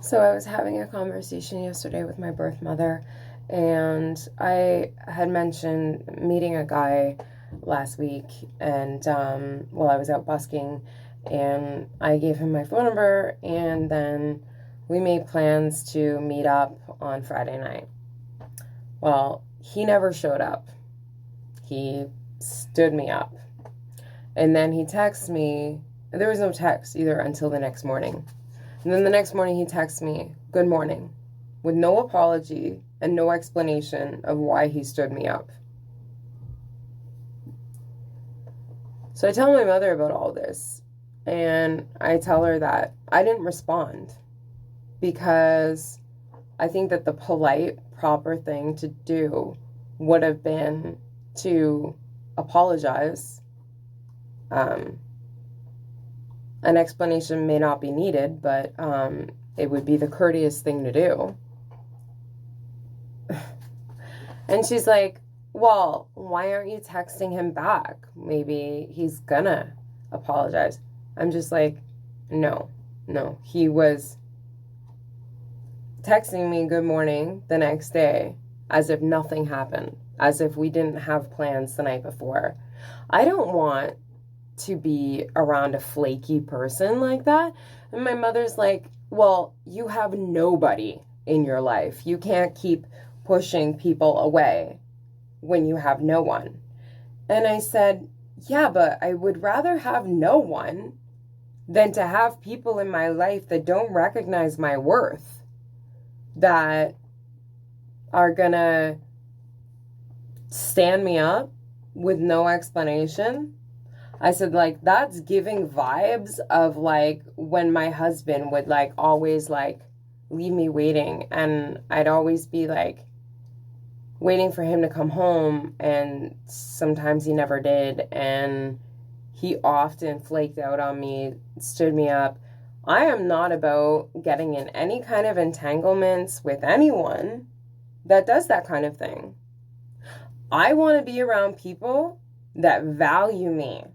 So I was having a conversation yesterday with my birth mother, and I had mentioned meeting a guy last week, and while I was out busking, and I gave him my phone number, and then we made plans to meet up on Friday night. Well, he never showed up. He stood me up. And then he texted me. There was no text either until the next morning. And then the next morning he texts me, "Good morning," with no apology and no explanation of why he stood me up. So I tell my mother about all this, and I tell her that I didn't respond because I think that the polite, proper thing to do would have been to apologize. An explanation may not be needed, but it would be the courteous thing to do. And she's like, "Well, why aren't you texting him back? Maybe he's gonna apologize." I'm just like, no. He was texting me good morning the next day as if nothing happened, as if we didn't have plans the night before. I don't want to be around a flaky person like that. And my mother's like, "Well, you have nobody in your life. You can't keep pushing people away when you have no one." And I said, "Yeah, but I would rather have no one than to have people in my life that don't recognize my worth, that are gonna stand me up with no explanation." I said, like, that's giving vibes of, like, when my husband would, like, always, like, leave me waiting. And I'd always be, like, waiting for him to come home. And sometimes he never did. And he often flaked out on me, stood me up. I am not about getting in any kind of entanglements with anyone that does that kind of thing. I want to be around people that value me.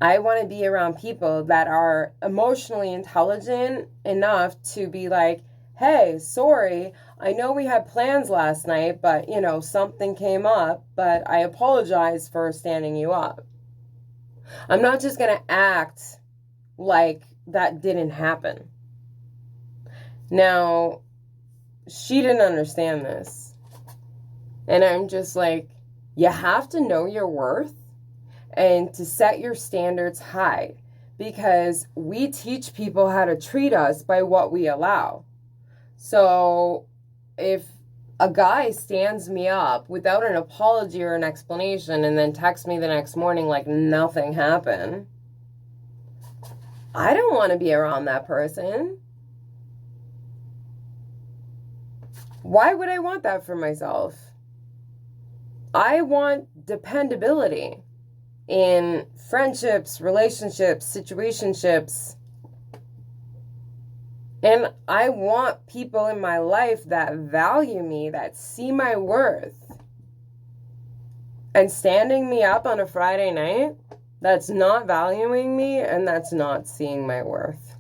I want to be around people that are emotionally intelligent enough to be like, "Hey, sorry, I know we had plans last night, but, something came up, but I apologize for standing you up." I'm not just going to act like that didn't happen. Now, she didn't understand this. And I'm just like, you have to know your worth and to set your standards high, because we teach people how to treat us by what we allow. So if a guy stands me up without an apology or an explanation and then texts me the next morning like nothing happened, I don't want to be around that person. Why would I want that for myself? I want dependability in friendships, relationships, situationships. And I want people in my life that value me, that see my worth. And standing me up on a Friday night, that's not valuing me and that's not seeing my worth.